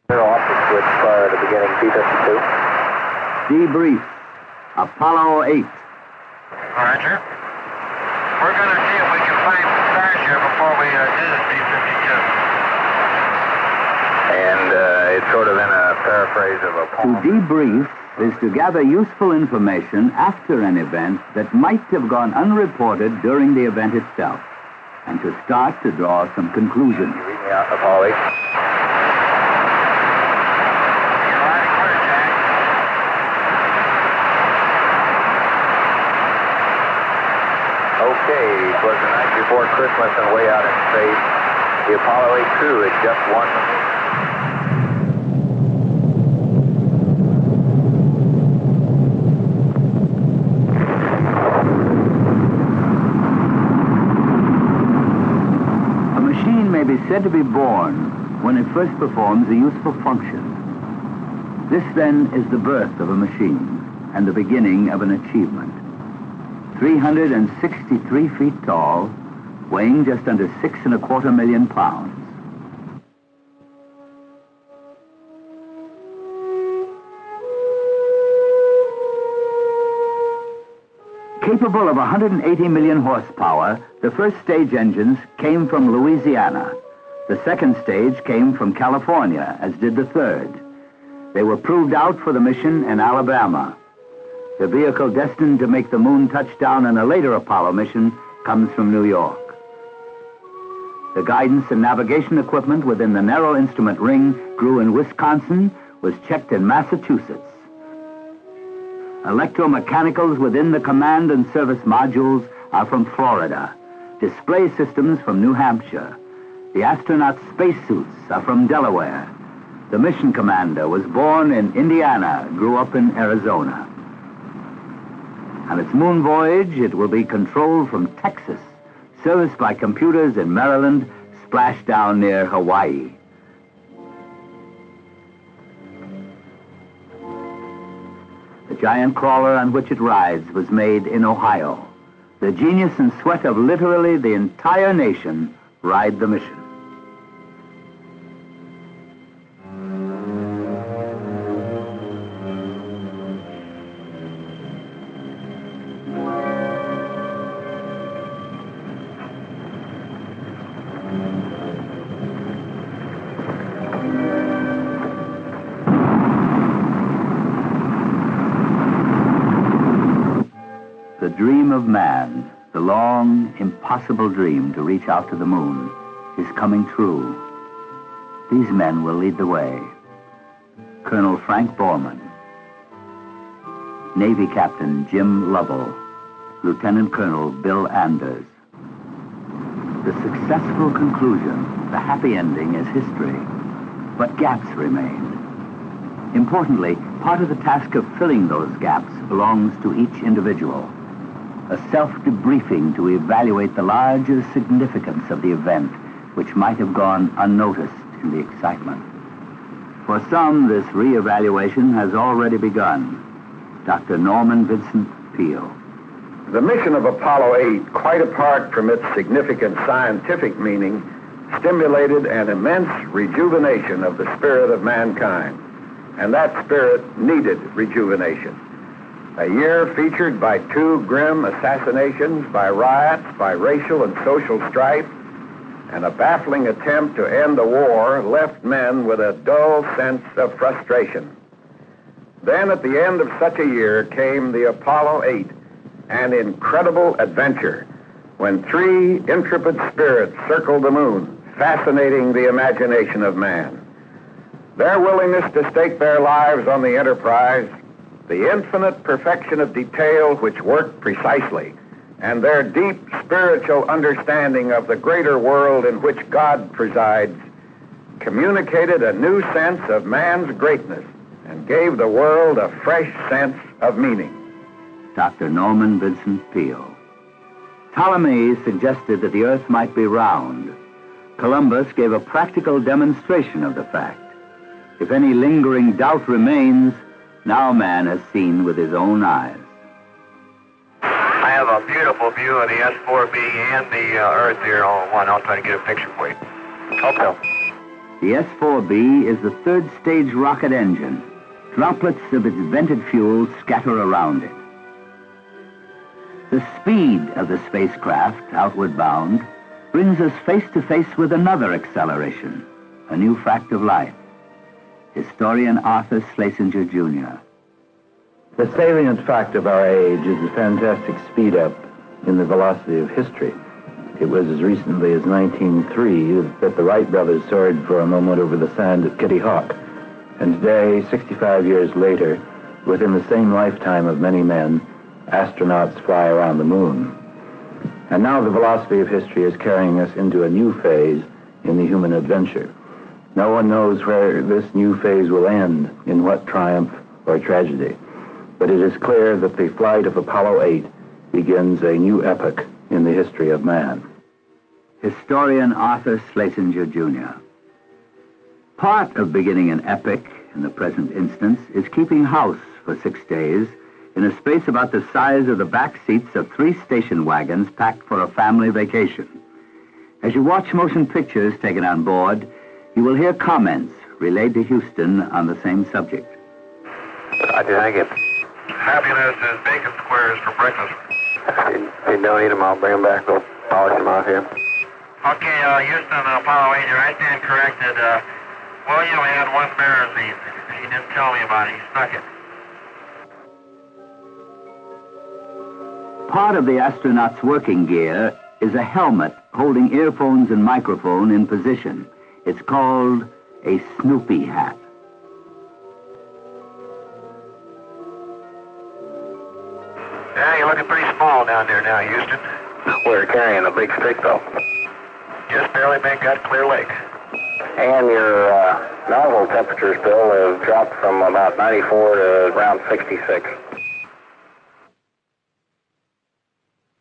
Off the switch prior to beginning P-52. Debrief. Apollo 8. Roger. We're going to see if we can find some stars here before we do the P-52. And it's sort of in a paraphrase of a To poem. debrief is to gather useful information after an event that might have gone unreported during the event itself, and to start to draw some conclusions. You read me out, Apollo 8. Okay, it was the night before Christmas and way out in space. The Apollo 8 crew had just won the moon. A machine may be said to be born when it first performs a useful function. This, then, is the birth of a machine and the beginning of an achievement. 363 feet tall, weighing just under 6.25 million pounds. Capable of 180 million horsepower, the first stage engines came from Louisiana. The second stage came from California, as did the third. They were proved out for the mission in Alabama. The vehicle destined to make the moon touchdown in a later Apollo mission comes from New York. The guidance and navigation equipment within the narrow instrument ring grew in Wisconsin, was checked in Massachusetts. Electromechanicals within the command and service modules are from Florida. Display systems from New Hampshire. The astronaut spacesuits are from Delaware. The mission commander was born in Indiana, grew up in Arizona. On its moon voyage, it will be controlled from Texas, serviced by computers in Maryland, splashdown near Hawaii. The giant crawler on which it rides was made in Ohio. The genius and sweat of literally the entire nation ride the mission. The dream of man, the long, impossible dream to reach out to the moon, is coming true. These men will lead the way. Colonel Frank Borman, Navy Captain Jim Lovell, Lieutenant Colonel Bill Anders. The successful conclusion, the happy ending, is history, but gaps remain. Importantly, part of the task of filling those gaps belongs to each individual. A self-debriefing to evaluate the larger significance of the event, which might have gone unnoticed in the excitement. For some, this re-evaluation has already begun. Dr. Norman Vincent Peale. The mission of Apollo 8, quite apart from its significant scientific meaning, stimulated an immense rejuvenation of the spirit of mankind. And that spirit needed rejuvenation. A year featured by 2 grim assassinations, by riots, by racial and social strife, and a baffling attempt to end the war left men with a dull sense of frustration. Then at the end of such a year came the Apollo 8, an incredible adventure, when 3 intrepid spirits circled the moon, fascinating the imagination of man. Their willingness to stake their lives on the enterprise, the infinite perfection of detail which worked precisely, and their deep spiritual understanding of the greater world in which God presides, communicated a new sense of man's greatness and gave the world a fresh sense of meaning. Dr. Norman Vincent Peale. Ptolemy suggested that the Earth might be round. Columbus gave a practical demonstration of the fact. If any lingering doubt remains, now man has seen with his own eyes. I have a beautiful view of the S-4B and the Earth here all in one. I'll try to get a picture for you. Okay. The S-4B is the third-stage rocket engine. Droplets of its vented fuel scatter around it. The speed of the spacecraft, outward bound, brings us face to face with another acceleration, a new fact of life. Historian Arthur Schlesinger, Jr. The salient fact of our age is the fantastic speed up in the velocity of history. It was as recently as 1903 that the Wright brothers soared for a moment over the sand at Kitty Hawk. And today, 65 years later, within the same lifetime of many men, astronauts fly around the moon. And now the velocity of history is carrying us into a new phase in the human adventure. No one knows where this new phase will end, in what triumph or tragedy. But it is clear that the flight of Apollo 8 begins a new epoch in the history of man. Historian Arthur Schlesinger, Jr. Part of beginning an epoch, in the present instance, is keeping house for 6 days in a space about the size of the back seats of 3 station wagons packed for a family vacation. As you watch motion pictures taken on board, you will hear comments relayed to Houston on the same subject. Roger, thank you. Happiness is bacon squares for breakfast. If you don't eat them, I'll bring them back. We'll polish them off here. Okay, Houston, Apollo 8, I stand corrected. William had 1 Marathon. He didn't tell me about it. He snuck it. Part of the astronaut's working gear is a helmet holding earphones and microphone in position. It's called a Snoopy hat. Yeah, you're looking pretty small down there now, Houston. We're carrying a big stick, though. Just barely make that Clear Lake. And your nozzle temperatures, Bill, have dropped from about 94 to around 66.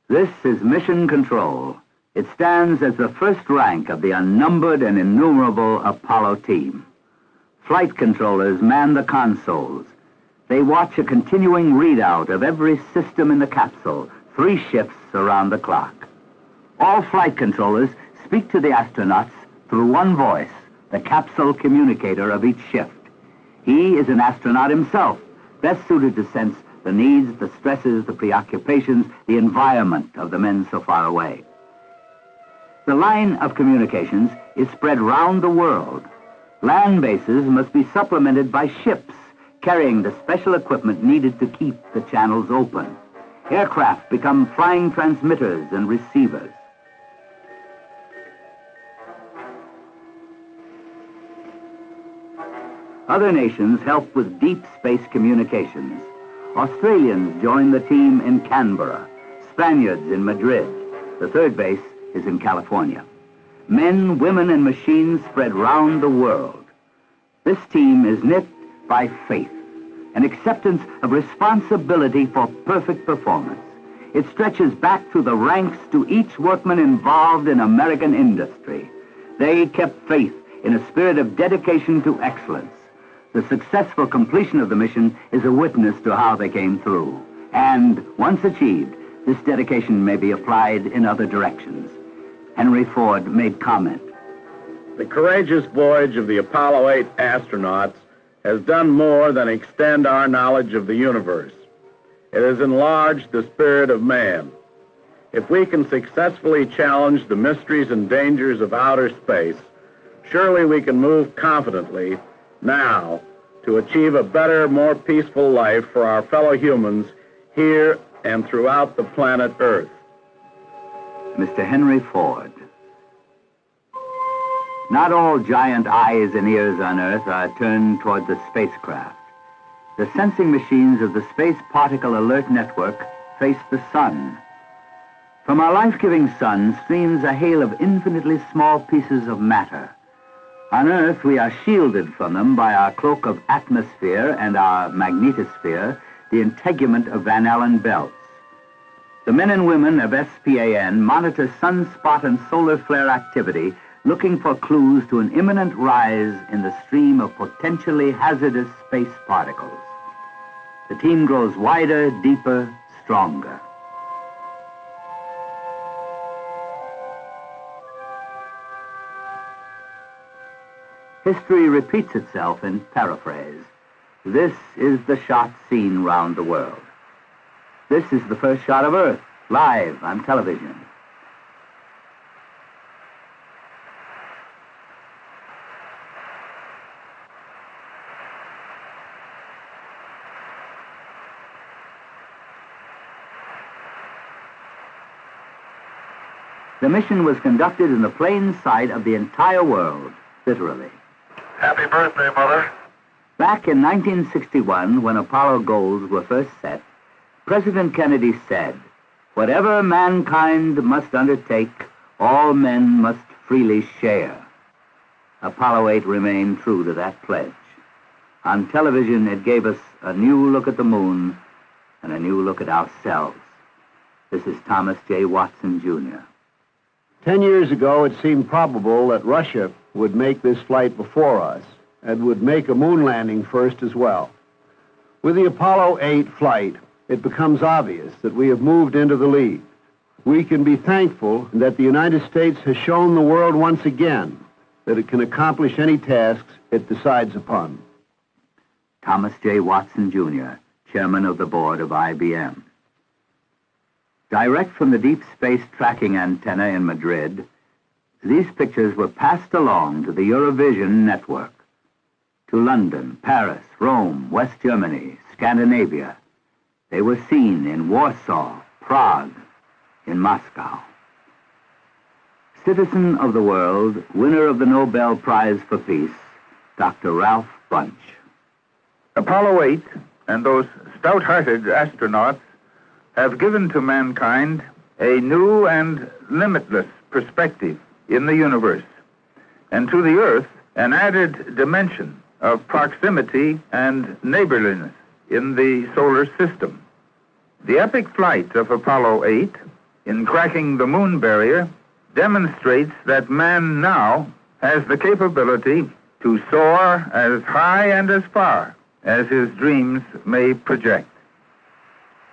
This is Mission Control. It stands as the first rank of the unnumbered and innumerable Apollo team. Flight controllers man the consoles. They watch a continuing readout of every system in the capsule, 3 shifts around the clock. All flight controllers speak to the astronauts through one voice, the capsule communicator of each shift. He is an astronaut himself, best suited to sense the needs, the stresses, the preoccupations, the environment of the men so far away. The line of communications is spread round the world. Land bases must be supplemented by ships carrying the special equipment needed to keep the channels open. Aircraft become flying transmitters and receivers. Other nations help with deep space communications. Australians join the team in Canberra, Spaniards in Madrid. The third base is in California. Men, women, and machines spread round the world. This team is knit by faith, an acceptance of responsibility for perfect performance. It stretches back through the ranks to each workman involved in American industry. They kept faith in a spirit of dedication to excellence. The successful completion of the mission is a witness to how they came through. And once achieved, this dedication may be applied in other directions. Henry Ford made comment. The courageous voyage of the Apollo 8 astronauts has done more than extend our knowledge of the universe. It has enlarged the spirit of man. If we can successfully challenge the mysteries and dangers of outer space, surely we can move confidently now to achieve a better, more peaceful life for our fellow humans here and throughout the planet Earth. Mr. Henry Ford. Not all giant eyes and ears on Earth are turned toward the spacecraft. The sensing machines of the Space Particle Alert Network face the sun. From our life-giving sun streams a hail of infinitely small pieces of matter. On Earth, we are shielded from them by our cloak of atmosphere and our magnetosphere, the integument of Van Allen belts. The men and women of SPAN monitor sunspot and solar flare activity, looking for clues to an imminent rise in the stream of potentially hazardous space particles. The team grows wider, deeper, stronger. history repeats itself in paraphrase. This is the shot seen round the world. This is the first shot of Earth, live on television. The mission was conducted in the plain sight of the entire world, literally. Happy birthday, Mother. Back in 1961, when Apollo goals were first set, President Kennedy said, "Whatever mankind must undertake, all men must freely share." Apollo 8 remained true to that pledge. On television, it gave us a new look at the moon and a new look at ourselves. This is Thomas J. Watson, Jr. 10 years ago, it seemed probable that Russia would make this flight before us and would make a moon landing first as well. With the Apollo 8 flight, it becomes obvious that we have moved into the lead. We can be thankful that the United States has shown the world once again that it can accomplish any tasks it decides upon. Thomas J. Watson, Jr., chairman of the board of IBM. Direct from the Deep Space Tracking Antenna in Madrid, these pictures were passed along to the Eurovision network, to London, Paris, Rome, West Germany, Scandinavia. They were seen in Warsaw, Prague, in Moscow. Citizen of the world, winner of the Nobel Prize for Peace, Dr. Ralph Bunche. Apollo 8 and those stout-hearted astronauts have given to mankind a new and limitless perspective in the universe, and to the Earth an added dimension of proximity and neighborliness in the solar system. The epic flight of Apollo 8 in cracking the moon barrier demonstrates that man now has the capability to soar as high and as far as his dreams may project.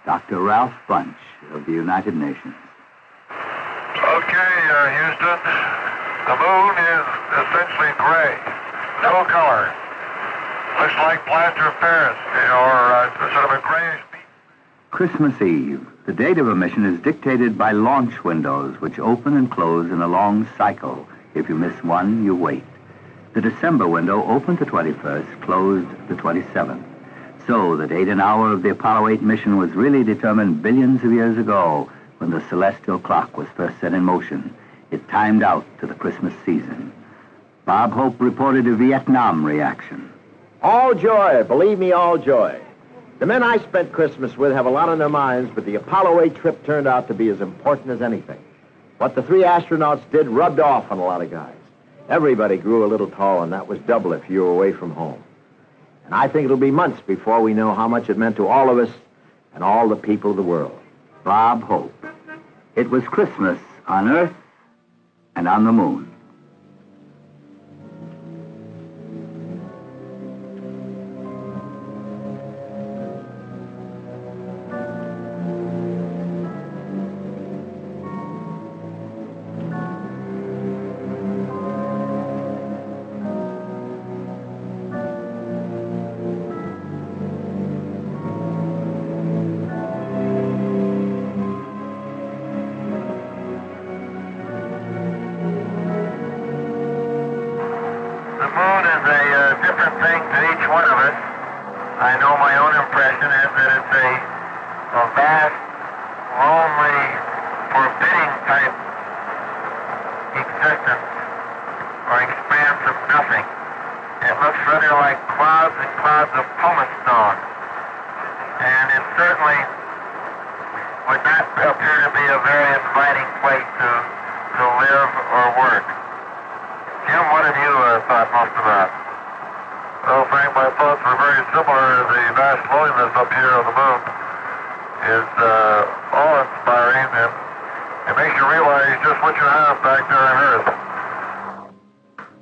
Dr. Ralph Bunche of the United Nations. Okay, Houston. The moon is essentially gray. No color. Looks like plaster of Paris, or sort of a grayish beach. Christmas Eve. The date of a mission is dictated by launch windows, which open and close in a long cycle. If you miss one, you wait. The December window opened the 21st, closed the 27th. So the date and hour of the Apollo 8 mission was really determined billions of years ago when the celestial clock was first set in motion. It timed out to the Christmas season. Bob Hope reported a Vietnam reaction. All joy, believe me, all joy. The men I spent Christmas with have a lot on their minds, but the Apollo 8 trip turned out to be as important as anything. What the three astronauts did rubbed off on a lot of guys. Everybody grew a little tall, and that was double if you were away from home. And I think it'll be months before we know how much it meant to all of us and all the people of the world. Bob Hope. It was Christmas on Earth and on the moon. I know my own impression is that it's a vast, lonely, forbidding type existence or expanse of nothing. It looks rather like clouds and clouds of pumice stone. And it certainly would not appear to be a very inviting place to live or work. Jim, what have you thought most about? Well, Frank, my thoughts were very similar. The vast loneliness up here on the moon is awe-inspiring, and it makes you realize just what you have back there on Earth.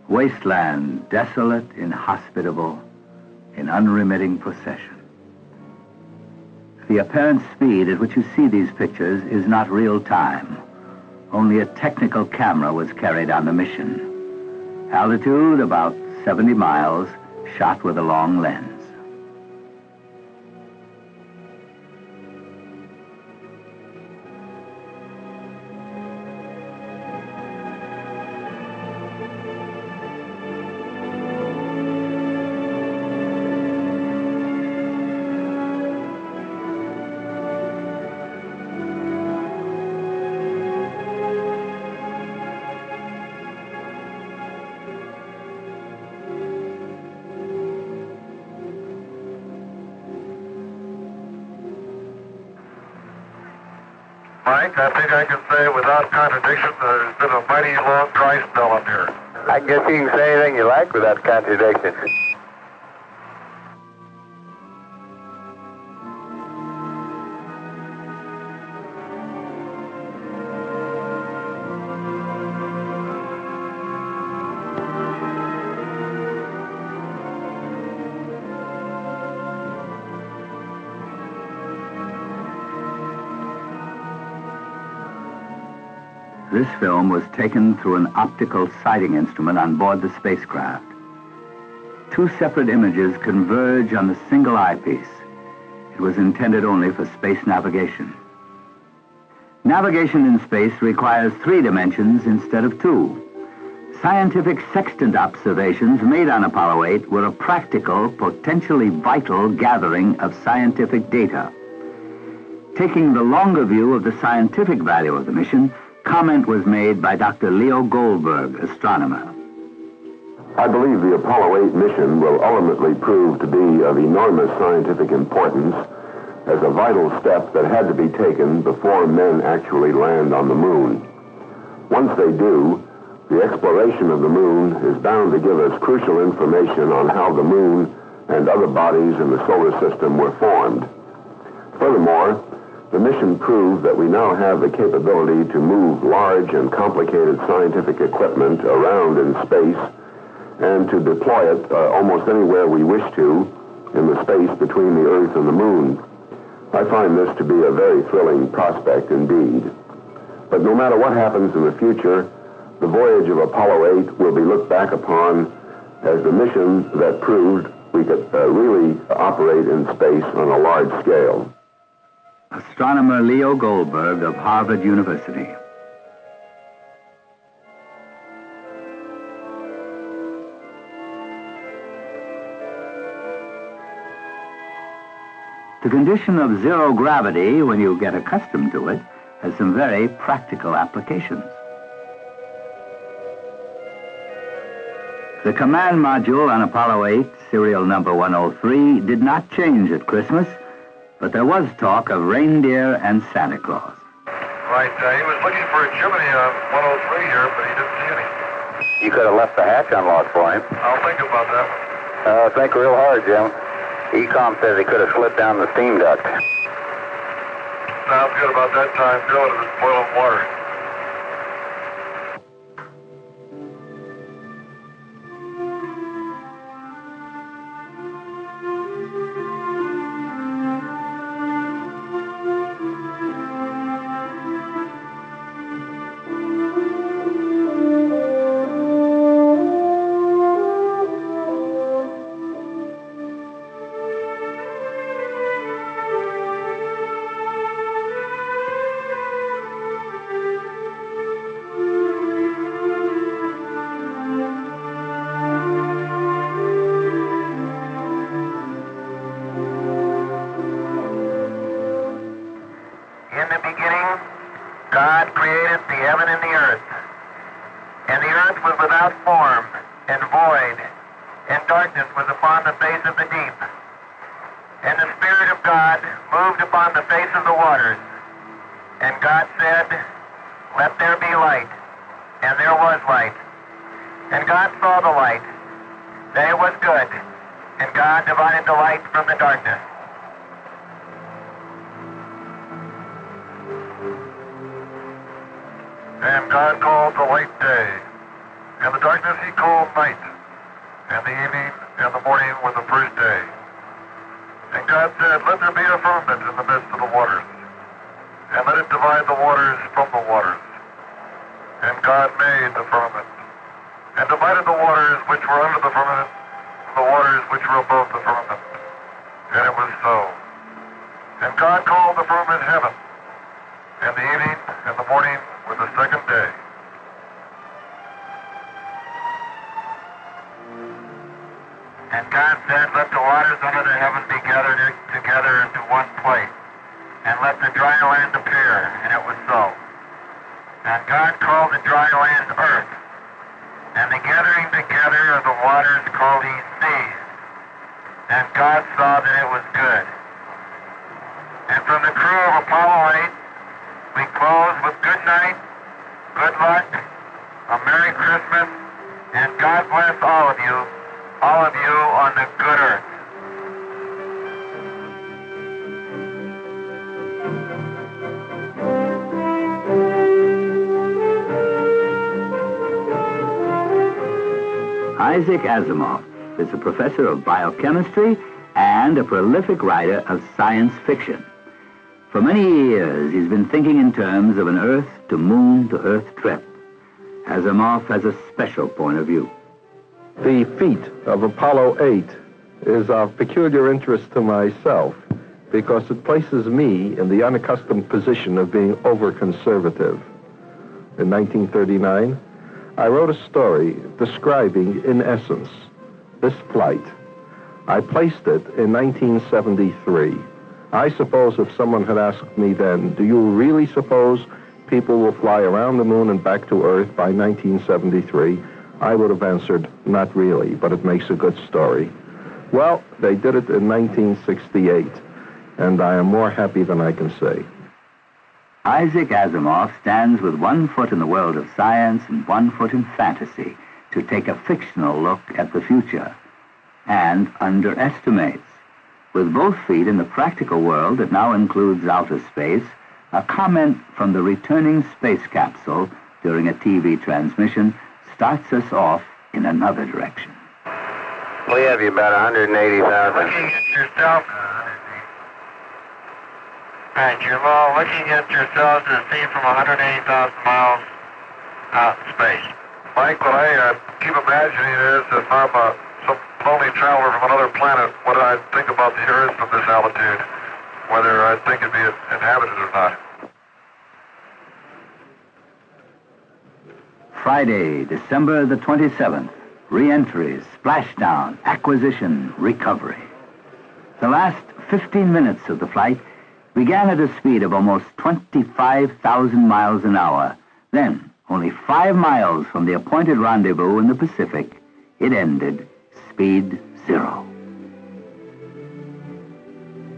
Wasteland, desolate, inhospitable, in unremitting procession. The apparent speed at which you see these pictures is not real time. Only a technical camera was carried on the mission. Altitude about 70 miles, shot with a long lens. Mike, I think I can say without contradiction there's been a mighty long dry spell up here. I guess you can say anything you like without contradiction. This film was taken through an optical sighting instrument on board the spacecraft. Two separate images converge on the single eyepiece. It was intended only for space navigation. Navigation in space requires 3 dimensions instead of 2. Scientific sextant observations made on Apollo 8 were a practical, potentially vital gathering of scientific data. Taking the longer view of the scientific value of the mission, comment was made by Dr. Leo Goldberg, astronomer. I believe the Apollo 8 mission will ultimately prove to be of enormous scientific importance as a vital step that had to be taken before men actually land on the moon. Once they do, the exploration of the moon is bound to give us crucial information on how the moon and other bodies in the solar system were formed. Furthermore, the mission proved that we now have the capability to move large and complicated scientific equipment around in space and to deploy it almost anywhere we wish to in the space between the Earth and the Moon. I find this to be a very thrilling prospect indeed. But no matter what happens in the future, the voyage of Apollo 8 will be looked back upon as the mission that proved we could really operate in space on a large scale. Astronomer Leo Goldberg of Harvard University. The condition of zero gravity, when you get accustomed to it, has some very practical applications. The command module on Apollo 8, serial number 103, did not change at Christmas, but there was talk of reindeer and Santa Claus. Right, he was looking for a chimney on 103 here, but he didn't see any. You could have left the hatch unlocked for him. I'll think about that. Think real hard, Jim. ECOM says he could have slipped down the steam duct. Sounds good about that time, Bill. It was boiling water. God created the heaven and the earth. And the earth was without form and void, and darkness was upon the face of the deep. And the Spirit of God moved upon the face of the waters. And God said, "Let there be light." And there was light. And God saw the light, that it was good. And God divided the light from the darkness. And God called the light day, and the darkness he called night, and the evening and the morning were the first day. And God said, "Let there be a firmament in the midst of the waters, and let it divide the waters from the waters." And God made the firmament, and divided the waters which were under the firmament from the waters which were above the firmament. And it was so. And God called the firmament heaven, and the evening and the morning were the second day. And God said, let the waters under the heaven be gathered together into one place, and let the dry land appear. And it was so. And God called the dry land earth, and the gathering together of the waters called he seas. And God saw that it was good. And from the crew of Apollo 8, we close with good night, good luck, a Merry Christmas, and God bless all of you on the good earth. Isaac Asimov is a professor of biochemistry and a prolific writer of science fiction. For many years, he's been thinking in terms of an Earth-to-Moon-to-Earth trip. Asimov has a special point of view. The feat of Apollo 8 is of peculiar interest to myself because it places me in the unaccustomed position of being over-conservative. In 1939, I wrote a story describing, in essence, this flight. I placed it in 1973. I suppose if someone had asked me then, do you really suppose people will fly around the moon and back to Earth by 1973? I would have answered, not really, but it makes a good story. Well, they did it in 1968, and I am more happy than I can say. Isaac Asimov stands with one foot in the world of science and one foot in fantasy to take a fictional look at the future, and underestimates. With both feet in the practical world that now includes outer space, a comment from the returning space capsule during a TV transmission starts us off in another direction. We have you about 180,000. Looking at yourself. Right, you're all looking at yourselves as seen from 180,000 miles out in space. Mike, what I keep imagining is if I'm some lonely traveler from another planet, what I think about the Earth from this altitude, whether I think it'd be inhabited or not. Friday, December the 27th. Re-entries, splashdown, acquisition, recovery. The last 15 minutes of the flight began at a speed of almost 25,000 miles an hour. Then, only 5 miles from the appointed rendezvous in the Pacific, it ended, speed 0.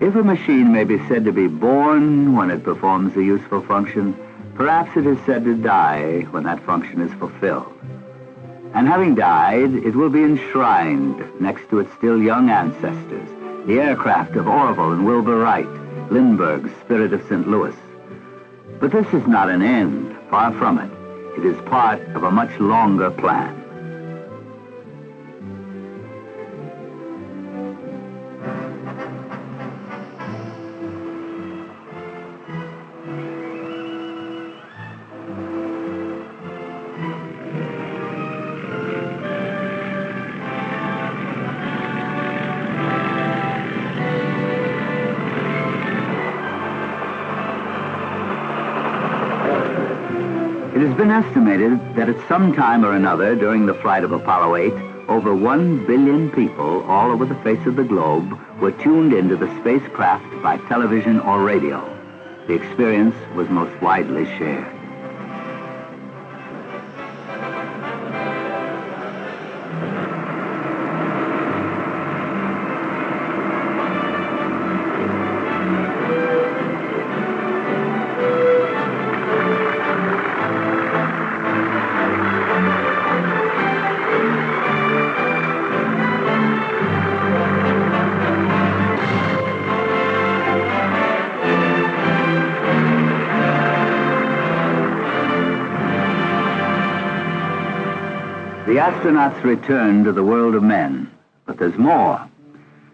If a machine may be said to be born when it performs a useful function, perhaps it is said to die when that function is fulfilled. And having died, it will be enshrined next to its still young ancestors, the aircraft of Orville and Wilbur Wright, Lindbergh's Spirit of St. Louis. But this is not an end, far from it. It is part of a much longer plan. It has been estimated that at some time or another during the flight of Apollo 8, over 1 billion people all over the face of the globe were tuned into the spacecraft by television or radio. The experience was most widely shared. The astronauts return to the world of men, but there's more.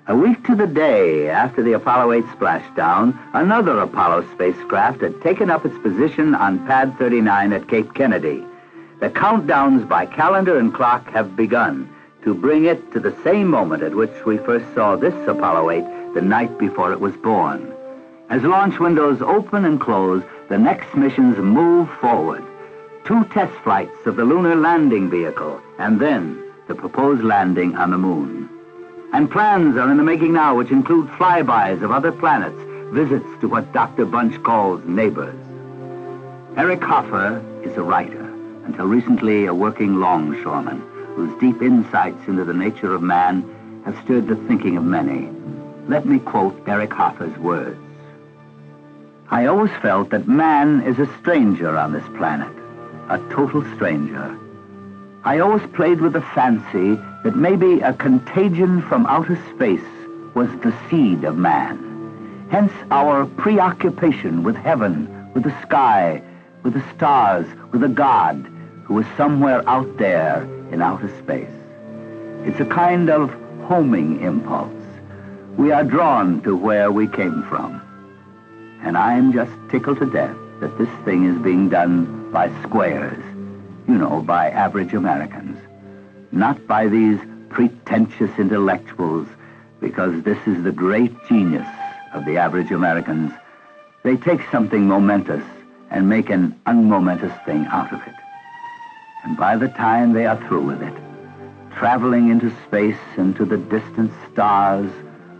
A week to the day after the Apollo 8 splashdown, another Apollo spacecraft had taken up its position on Pad 39 at Cape Kennedy. The countdowns by calendar and clock have begun to bring it to the same moment at which we first saw this Apollo 8 the night before it was born. As launch windows open and close, the next missions move forward. 2 test flights of the lunar landing vehicle, and then the proposed landing on the moon. And plans are in the making now which include flybys of other planets, visits to what Dr. Bunch calls neighbors. Eric Hoffer is a writer, until recently a working longshoreman, whose deep insights into the nature of man have stirred the thinking of many. Let me quote Eric Hoffer's words. I always felt that man is a stranger on this planet, a total stranger. I always played with the fancy that maybe a contagion from outer space was the seed of man. Hence our preoccupation with heaven, with the sky, with the stars, with a God who is somewhere out there in outer space. It's a kind of homing impulse. We are drawn to where we came from. And I'm just tickled to death that this thing is being done by squares, by average Americans, not by these pretentious intellectuals, because this is the great genius of the average Americans. They take something momentous and make an unmomentous thing out of it. And by the time they are through with it, traveling into space and to the distant stars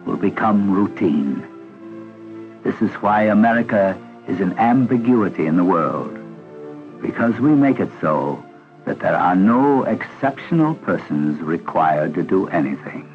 will become routine. This is why America is an ambiguity in the world, because we make it so that there are no exceptional persons required to do anything.